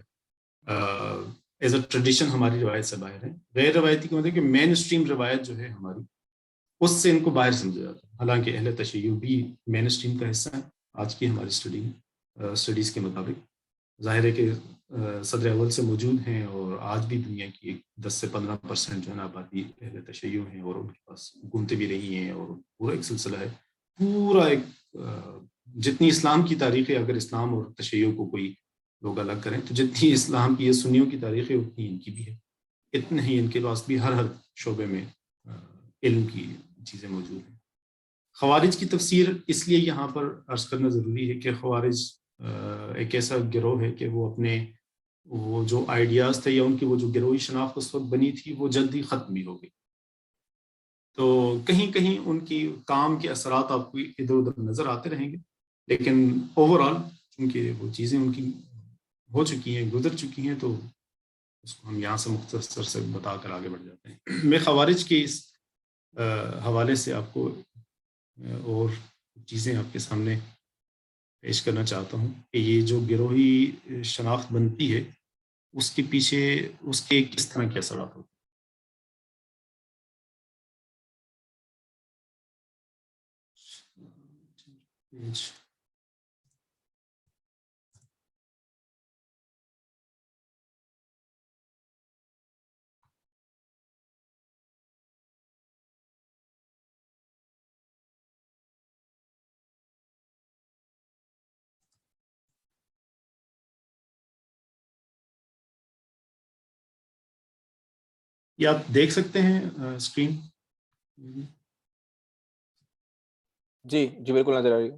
ایز اے ٹریڈیشن ہماری روایت سے باہر ہے. غیر روایتی کا مطلب کہ مین اسٹریم روایت جو ہے ہماری، اس سے ان کو باہر سمجھا جاتا ہے. حالانکہ اہل تشیع بھی مین اسٹریم کا حصہ ہے آج کی ہماری اسٹڈیز کے مطابق. ظاہر ہے کہ صدر اول سے موجود ہیں، اور آج بھی دنیا کی 10 سے 15% جو ہے نا آبادی اہل تشیع ہیں، اور ان کے پاس حکومتیں بھی رہی ہیں، اور پورا ایک سلسلہ ہے، پورا ایک جتنی اسلام کی تاریخ ہے. اگر اسلام اور تشیع کو کوئی لوگ الگ کریں تو جتنی اسلام کی سنیوں کی تاریخ ہے اتنی ان کی بھی ہے. اتنے ہی ان کے پاس بھی ہر شعبے میں علم کی چیزیں موجود ہیں. خوارج کی تفسیر اس لیے یہاں پر عرض کرنا ضروری ہے کہ خوارج ایک ایسا گروہ ہے کہ وہ اپنے وہ جو آئیڈیاز تھے یا ان کی وہ جو گروہی شناخت اس وقت بنی تھی وہ جلدی ختم بھی ہو گئی. تو کہیں کہیں ان کی کام کے اثرات آپ کو ادھر ادھر نظر آتے رہیں گے، لیکن اوور آل چونکہ وہ چیزیں ان کی ہو چکی ہیں، گزر چکی ہیں، تو اس کو ہم یہاں سے مختصر سے بتا کر آگے بڑھ جاتے ہیں. میں خوارج کے اس حوالے سے آپ کو اور چیزیں آپ کے سامنے پیش کرنا چاہتا ہوں کہ یہ جو گروہی شناخت بنتی ہے اس کے پیچھے اس کے کس طرح کے اثرات ہوتے ہیں. یہ آپ دیکھ سکتے ہیں اسکرین؟ جی جی بالکل نظر آ رہی ہے.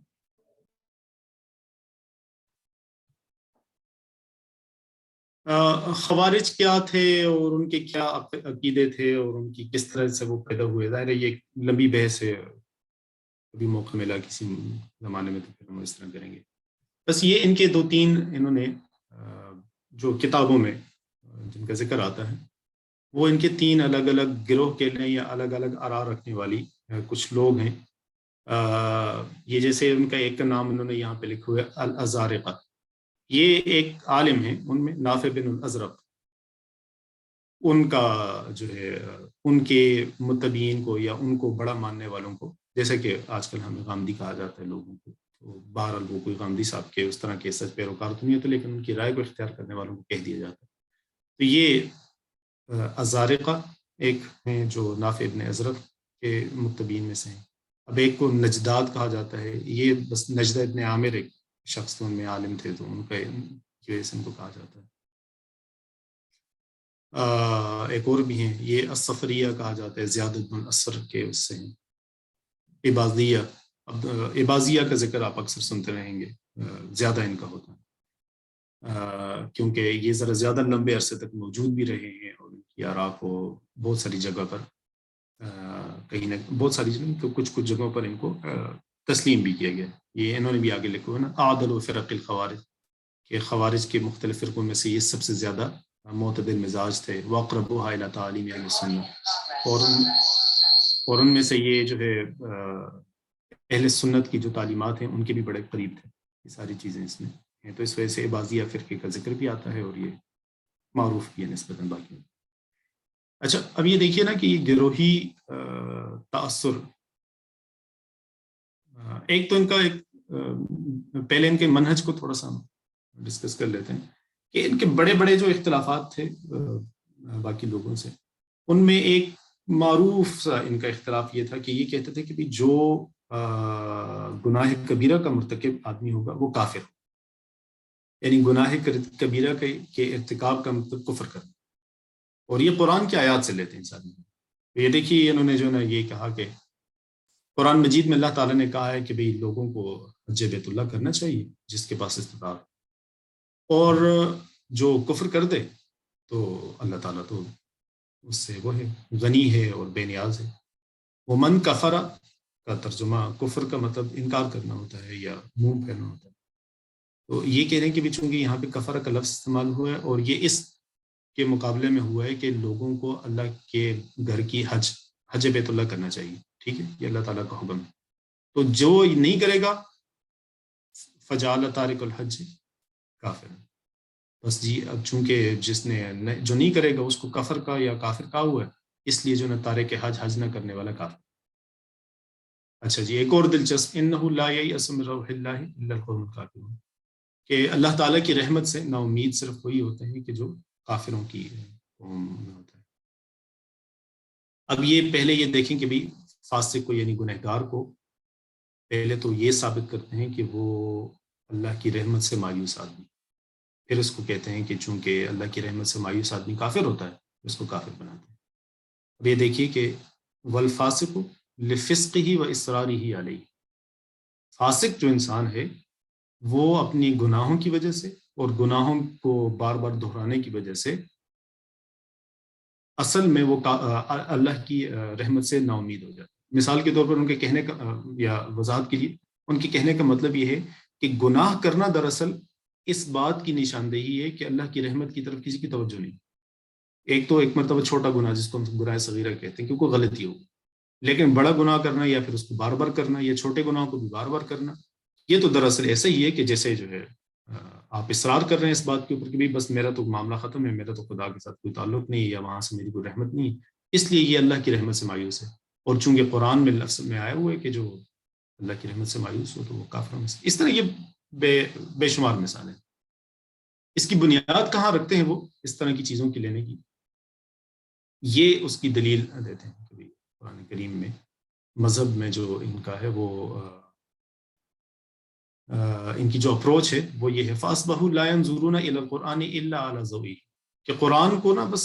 خوارج کیا تھے اور ان کے کیا عقیدے تھے اور ان کی کس طرح سے وہ پیدا ہوئے. ظاہر ہے یہ ایک لمبی بحث ہے، کبھی موقع ملا کسی زمانے میں تو پھر ہم اس طرح کریں گے. بس یہ ان کے 2-3 انہوں نے جو کتابوں میں جن کا ذکر آتا ہے وہ ان کے 3 الگ الگ گروہ کے لیں یا الگ الگ آراء رکھنے والی کچھ لوگ ہیں. یہ جیسے ان کا ایک کا نام انہوں نے یہاں پہ لکھا ہوا ہے الازارقہ. یہ ایک عالم ہیں ان میں، نافع بن الازرق. ان کا جو ہے ان کے متبعین کو یا ان کو بڑا ماننے والوں کو، جیسے کہ آج کل ہمیں غامدی کہا جاتا ہے لوگوں کو، تو بہرحال وہ کوئی غامدی صاحب کے اس طرح کے سچ پیروکار تو نہیں ہوتے، لیکن ان کی رائے کو اختیار کرنے والوں کو کہہ دیا جاتا ہے. تو یہ ازارقہ ایک ہیں جو نافع ابن ازرق کے متبعین میں سے ہیں. اب ایک کو نجداد کہا جاتا ہے. یہ بس نجدہ ابن عامر ایک شخص تو ان میں عالم تھے، تو ان کا کی وجہ سے ان کو کہا جاتا ہے. ایک اور بھی ہیں، یہ السفریہ کہا جاتا ہے، زیادت بن اثر کے اس سے ہیں۔ عبازیہ، اب عبازیہ کا ذکر آپ اکثر سنتے رہیں گے، زیادہ ان کا ہوتا ہے کیونکہ یہ ذرا زیادہ لمبے عرصے تک موجود بھی رہے ہیں، اور ان کی آراء کو بہت ساری جگہ پر کہیں نہ بہت ساری جگہ، کچھ جگہوں پر ان کو تسلیم بھی کیا گیا۔ یہ انہوں نے بھی آگے لکھا ہے نا، عادل و فرق الخوارج، کہ خوارج کے مختلف فرقوں میں سے یہ سب سے زیادہ معتدل مزاج تھے، واقربوها الی تعلیم اہل سنت، اور ان میں سے یہ جو ہے اہل سنت کی جو تعلیمات ہیں ان کے بھی بڑے قریب تھے، یہ ساری چیزیں اس میں ہیں۔ تو اس وجہ سے عباضیہ فرقے کا ذکر بھی آتا ہے، اور یہ معروف بھی ہے نسبتاً باقی۔ اچھا، اب یہ دیکھیے نا کہ یہ گروہی تأثر، ایک تو ان کا ایک پہلے ان کے منہج کو تھوڑا سا ڈسکس کر لیتے ہیں، کہ ان کے بڑے بڑے جو اختلافات تھے باقی لوگوں سے، ان میں ایک معروف سا ان کا اختلاف یہ تھا کہ یہ کہتے تھے کہ جو گناہ کبیرہ کا مرتکب آدمی ہوگا وہ کافر ہو، یعنی گناہ کبیرہ کے ارتکاب کا مطلب کفر کرنا، اور یہ قرآن کی آیات سے لیتے ہیں ساری۔ یہ دیکھیے انہوں نے جو نا یہ کہا کہ قرآن مجید میں اللہ تعالیٰ نے کہا ہے کہ بھئی لوگوں کو حج بیت اللہ کرنا چاہیے جس کے پاس استطاعت، اور جو کفر کر دے تو اللہ تعالیٰ تو اس سے وہ ہے غنی ہے اور بے نیاز ہے۔ وہ من کفر کا ترجمہ کفر کا مطلب انکار کرنا ہوتا ہے یا منہ پھیرنا ہوتا ہے، تو یہ کہہ رہے ہیں کہ بھی چونکہ یہاں پہ کفر کا لفظ استعمال ہوا ہے، اور یہ اس کے مقابلے میں ہوا ہے کہ لوگوں کو اللہ کے گھر کی حج بیت اللہ کرنا چاہیے، ٹھیک ہے، یہ اللہ تعالیٰ کا حکم ہے۔ تو جو نہیں کرے گا فجعل تارک الحج کافر، بس جی اب چونکہ جس نے جو نہیں کرے گا اس کو کفر کا یا کافر کہا ہوا ہے، اس لیے جو نہ تارک حج نہ کرنے والا کافر۔ اچھا جی، ایک اور دلچسپ، انہ لا ییأس من روح اللہ الا القوم الکافرون، کہ اللہ تعالیٰ کی رحمت سے نا امید صرف وہی ہوتے ہیں کہ جو کافروں کی قوم میں ہوتا ہے۔ اب یہ پہلے یہ دیکھیں کہ بھی فاسق کو یعنی گنہگار کو پہلے تو یہ ثابت کرتے ہیں کہ وہ اللہ کی رحمت سے مایوس آدمی، پھر اس کو کہتے ہیں کہ چونکہ اللہ کی رحمت سے مایوس آدمی کافر ہوتا ہے، اس کو کافر بناتے ہیں۔ اب یہ دیکھیے کہ والفاسق لفسقہ و اصرارہ علیہ، فاسق جو انسان ہے وہ اپنی گناہوں کی وجہ سے اور گناہوں کو بار بار دہرانے کی وجہ سے اصل میں وہ اللہ کی رحمت سے نا امید ہو جاتا ہے۔ مثال کے طور پر ان کے کہنے کا یا وضاحت کے لیے ان کے کہنے کا مطلب یہ ہے کہ گناہ کرنا دراصل اس بات کی نشاندہی ہے کہ اللہ کی رحمت کی طرف کسی کی توجہ نہیں۔ ایک تو ایک مرتبہ چھوٹا گناہ جس کو ہم گناہ صغیرہ کہتے ہیں کیونکہ غلطی ہو، لیکن بڑا گناہ کرنا یا پھر اس کو بار بار کرنا یا چھوٹے گناہوں کو بھی بار بار کرنا، یہ تو دراصل ایسا ہی ہے کہ جیسے جو ہے آپ اصرار کر رہے ہیں اس بات کے اوپر کہ بس میرا تو معاملہ ختم ہے، میرا تو خدا کے ساتھ کوئی تعلق نہیں یا وہاں سے میری کوئی رحمت نہیں، اس لیے یہ اللہ کی رحمت سے مایوس ہے۔ اور چونکہ قرآن میں لفظ میں آیا ہوا ہے کہ جو اللہ کی رحمت سے مایوس ہو تو وہ کافروں میں سے، اس طرح یہ بے شمار مثالیں۔ اس کی بنیاد کہاں رکھتے ہیں وہ اس طرح کی چیزوں کی لینے کی؟ یہ اس کی دلیل دیتے ہیں کہ قرآن کریم میں مذہب میں جو ان کا ہے وہ ان کی جو اپروچ ہے وہ یہ ہے، فَأَصْبَحُوا لَا يَنْظُرُونَ إِلَى الْقُرْآنِ إِلَّا عَلَى ذَوِيهِ، کہ قرآن کو نا بس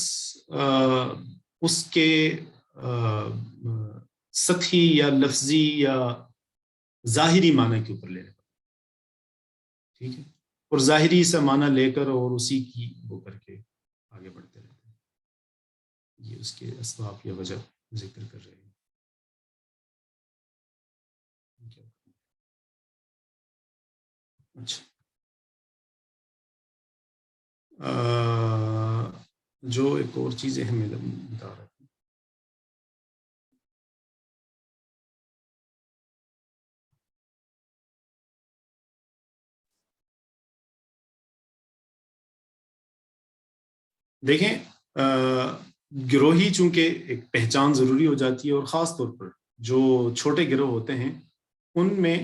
اس کے سطحی یا لفظی یا ظاہری معنی کے اوپر لینے، ٹھیک ہے، اور ظاہری سے معنی لے کر اور اسی کی وہ کر کے آگے بڑھتے رہتے ہیں۔ یہ اس کے اسباب یا وجہ ذکر کر رہے ہیں۔ اچھا، جو ایک اور چیزیں ہیں میں بتا رہا تھا، دیکھیں گروہی چونکہ ایک پہچان ضروری ہو جاتی ہے، اور خاص طور پر جو چھوٹے گروہ ہوتے ہیں ان میں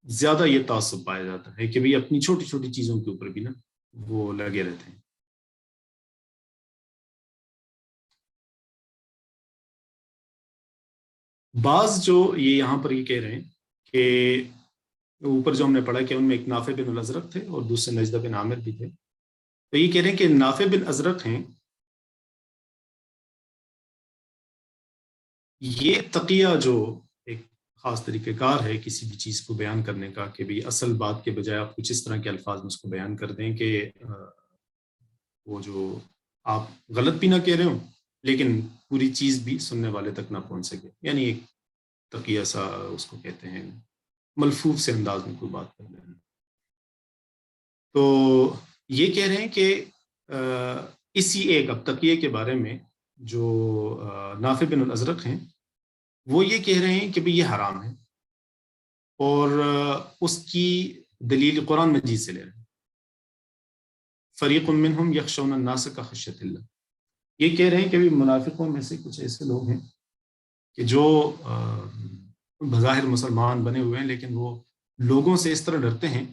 زیادہ یہ تعصب پایا جاتا ہے کہ بھی اپنی چھوٹی چھوٹی چیزوں کے اوپر بھی نا وہ لگے رہتے ہیں۔ بعض جو یہ یہاں پر یہ کہہ رہے ہیں کہ اوپر جو ہم نے پڑھا کہ ان میں ایک نافع بن الازرق تھے اور دوسرے نجدہ بن عامر بھی تھے، تو یہ کہہ رہے ہیں کہ نافع بن ازرق ہیں، یہ تقیہ جو ایک خاص طریقہ کار ہے کسی بھی چیز کو بیان کرنے کا، کہ بھی اصل بات کے بجائے آپ کچھ اس طرح کے الفاظ میں اس کو بیان کر دیں کہ وہ جو آپ غلط بھی نہ کہہ رہے ہوں لیکن پوری چیز بھی سننے والے تک نہ پہنچ سکے، یعنی ایک تقیہ سا اس کو کہتے ہیں، ملفوف سے انداز میں کوئی بات کر رہے ہیں۔ تو یہ کہہ رہے ہیں کہ اسی ایک اب تقیہ کے بارے میں جو نافع بن الازرق ہیں وہ یہ کہہ رہے ہیں کہ بھی یہ حرام ہے، اور اس کی دلیل قرآن مجید سے لے رہے ہیں، فریق منہم یخشون الناس کا خشیت اللہ۔ یہ کہہ رہے ہیں کہ بھی منافقوں میں سے کچھ ایسے لوگ ہیں کہ جو بظاہر مسلمان بنے ہوئے ہیں لیکن وہ لوگوں سے اس طرح ڈرتے ہیں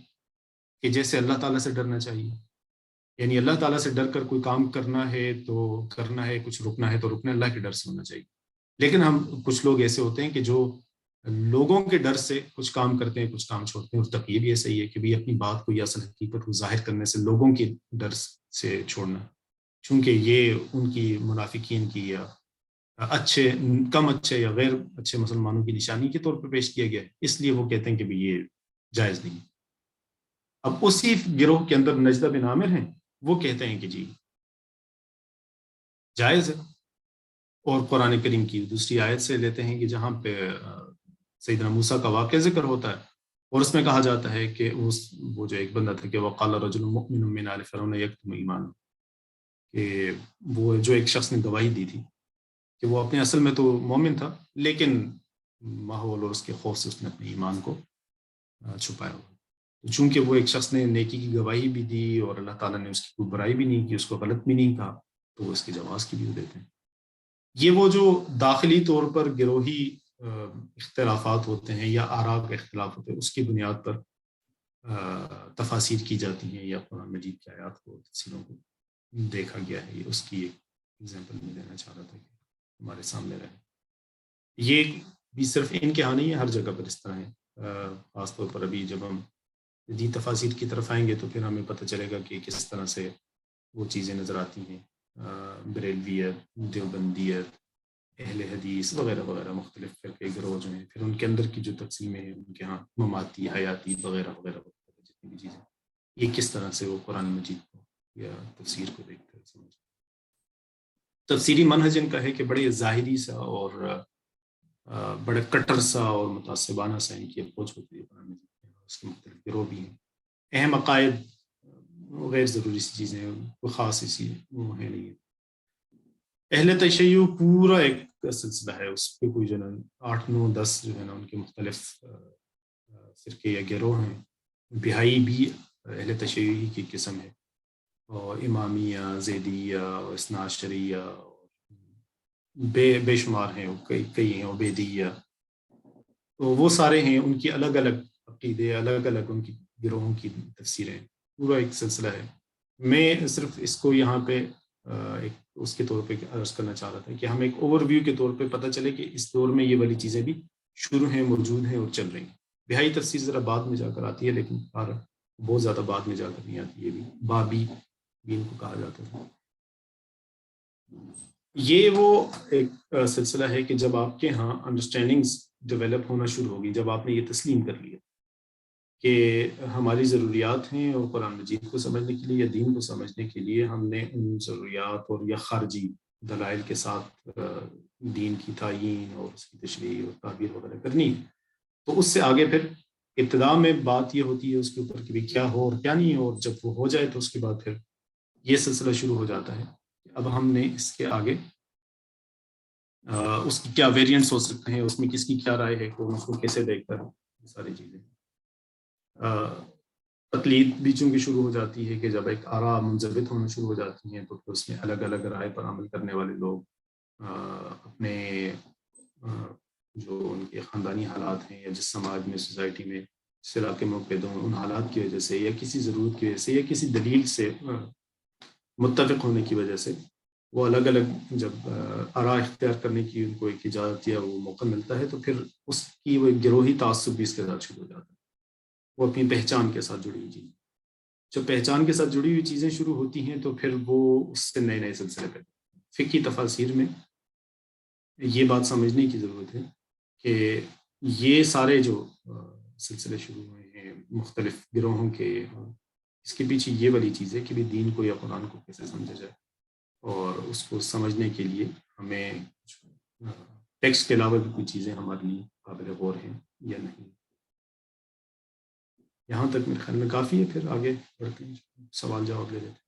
کہ جیسے اللہ تعالیٰ سے ڈرنا چاہیے، یعنی اللہ تعالیٰ سے ڈر کر کوئی کام کرنا ہے تو کرنا ہے، کچھ رکنا ہے تو رکنا اللہ کے ڈر سے ہونا چاہیے۔ لیکن ہم کچھ لوگ ایسے ہوتے ہیں کہ جو لوگوں کے ڈر سے کچھ کام کرتے ہیں، کچھ کام چھوڑتے ہیں، اور تقیہ بھی ایسا ہی ہے کہ بھی اپنی بات کو یا اصل حقیقت کو ظاہر کرنے سے لوگوں کے ڈر سے چھوڑنا، چونکہ یہ ان کی منافقین کی یا اچھے کم اچھے یا غیر اچھے مسلمانوں کی نشانی کے طور پر پیش کیا گیا ہے، اس لیے وہ کہتے ہیں کہ بھی یہ جائز نہیں۔ اب اسی گروہ کے اندر نجدہ بن عامر ہیں، وہ کہتے ہیں کہ جی جائز ہے، اور قرآن کریم کی دوسری آیت سے لیتے ہیں کہ جہاں پہ سیدنا موسیٰ کا واقعہ ذکر ہوتا ہے اور اس میں کہا جاتا ہے کہ وہ جو ایک بندہ تھا کہ وقال رجل مؤمن من آل فرعون یکتم ایمان، کہ وہ جو ایک شخص نے گواہی دی تھی کہ وہ اپنے اصل میں تو مومن تھا لیکن ماحول اور اس کے خوف سے اس نے اپنے ایمان کو چھپایا ہوا، چونکہ وہ ایک شخص نے نیکی کی گواہی بھی دی اور اللہ تعالیٰ نے اس کی کوئی برائی بھی نہیں کی، اس کو غلط بھی نہیں کہا، تو وہ اس کی جواز کی بھی دیتے ہیں۔ یہ وہ جو داخلی طور پر گروہی اختلافات ہوتے ہیں یا آراء کے اختلاف ہوتے ہیں، اس کی بنیاد پر تفاسیر کی جاتی ہیں یا قرآن مجید کی آیات کو تفسیروں کو دیکھا گیا ہے، یہ اس کی ایک ایگزامپل میں دینا چاہ رہا تھا کہ ہمارے سامنے رہے۔ یہ بھی صرف ان کے ہاں نہیں ہے، ہر جگہ پر اس طرح ہے، خاص طور پر ابھی جب ہم جدید تفاسیر کی طرف آئیں گے تو پھر ہمیں پتہ چلے گا کہ کس طرح سے وہ چیزیں نظر آتی ہیں، بریلویت، دیوبندیت، اہل حدیث وغیرہ وغیرہ، مختلف فرقے گروہ جو ہیں، پھر ان کے اندر کی جو تقسیمیں ہیں ان کے ہاں مماتی، حیاتی وغیرہ وغیرہ وغیرہ جتنی بھی چیزیں، یہ کس طرح سے وہ قرآن مجید کو یا تفسیر کو دیکھ کر سمجھ۔ تفسیری منہج ان کا ہے کہ بڑے ظاہری سا اور بڑے کٹر سا اور متعصبانہ سا ان کی اپروچ ہوتی ہے قرآن مجید میں، اس کے مختلف گروہ بھی ہیں، اہم عقائد غیر ضروری سی چیزیں ہیں، کوئی خاص اسی وہ ہے نہیں ہے۔ اہل تشیع پورا ایک سلسلہ ہے، اس پہ کوئی جو ہے 8 9 10 جو ہے نا ان کے مختلف فرقے یا گروہ ہیں۔ بہائی بھی اہل تشیع کی قسم ہے، اور امامیہ، زیدیہ، اثنا عشریہ، بے شمار ہیں، کئی ہیں، عبیدیہ، تو وہ سارے ہیں، ان کی الگ الگ عقیدے، الگ الگ ان کی گروہوں کی تفسیریں، پورا ایک سلسلہ ہے۔ میں صرف اس کو یہاں پہ ایک اس کے طور پہ عرض کرنا چاہ رہا تھا کہ ہم ایک اوور ویو کے طور پہ پتہ چلے کہ اس دور میں یہ والی چیزیں بھی شروع ہیں، موجود ہیں اور چل رہی ہیں۔ بہائی تفسیر ذرا بعد میں جا کر آتی ہے، لیکن بہت زیادہ بعد میں جا کر نہیں آتی، یہ بھی بابی بھی ان کو کہا جاتا ہے۔ یہ وہ ایک سلسلہ ہے کہ جب آپ کے ہاں انڈرسٹینڈنگز ڈیولپ ہونا شروع ہوگی، جب آپ نے یہ تسلیم کر لیا کہ ہماری ضروریات ہیں، اور قرآن مجید کو سمجھنے کے لیے یا دین کو سمجھنے کے لیے ہم نے ان ضروریات اور یا خارجی دلائل کے ساتھ دین کی تعیین اور اس کی تشریح اور تعبیر وغیرہ کرنی ہے، تو اس سے آگے پھر ابتدا میں بات یہ ہوتی ہے اس کے اوپر کہ بھی کیا ہو اور کیا نہیں ہو، اور جب وہ ہو جائے تو اس کے بعد پھر یہ سلسلہ شروع ہو جاتا ہے کہ اب ہم نے اس کے آگے اس کی کیا ویریئنٹس ہو سکتے ہیں، اس میں کس کی کیا رائے ہے، کون اس کو کیسے دیکھتا ہے، یہ ساری چیزیں۔ تقلید بھی چونکہ شروع ہو جاتی ہے کہ جب ایک آراء منضبط ہونا شروع ہو جاتی ہیں تو پھر اس میں الگ الگ رائے پر عمل کرنے والے لوگ اپنے جو ان کے خاندانی حالات ہیں یا جس سماج میں، سوسائٹی میں، جس علاقے میں پیدا ہوں، ان حالات کی وجہ سے یا کسی ضرورت کی وجہ سے یا کسی دلیل سے متفق ہونے کی وجہ سے وہ الگ الگ جب آراء اختیار کرنے کی ان کو ایک اجازت یا وہ موقع ملتا ہے، تو پھر اس کی وہ ایک گروہی تعصب بھی اس کے ساتھ شروع ہو جاتا ہے، وہ اپنی پہچان کے ساتھ جڑی ہوئی چیز، جب پہچان کے ساتھ جڑی ہوئی چیزیں شروع ہوتی ہیں تو پھر وہ اس سے نئے نئے سلسلے پیدا ہوتے ہیں۔ فقہی تفاسیر میں یہ بات سمجھنے کی ضرورت ہے کہ یہ سارے جو سلسلے شروع ہوئے ہیں مختلف گروہوں کے، اس کے پیچھے یہ والی چیز ہے کہ بھی دین کو یا قرآن کو کیسے سمجھا جائے، اور اس کو سمجھنے کے لیے ہمیں ٹیکسٹ کے علاوہ بھی کوئی چیزیں ہمارے لیے قابل غور ہیں یا نہیں۔ یہاں تک میرے خیال میں کافی ہے، پھر آگے بڑھتے ہیں، سوال جواب لے لیتے ہیں۔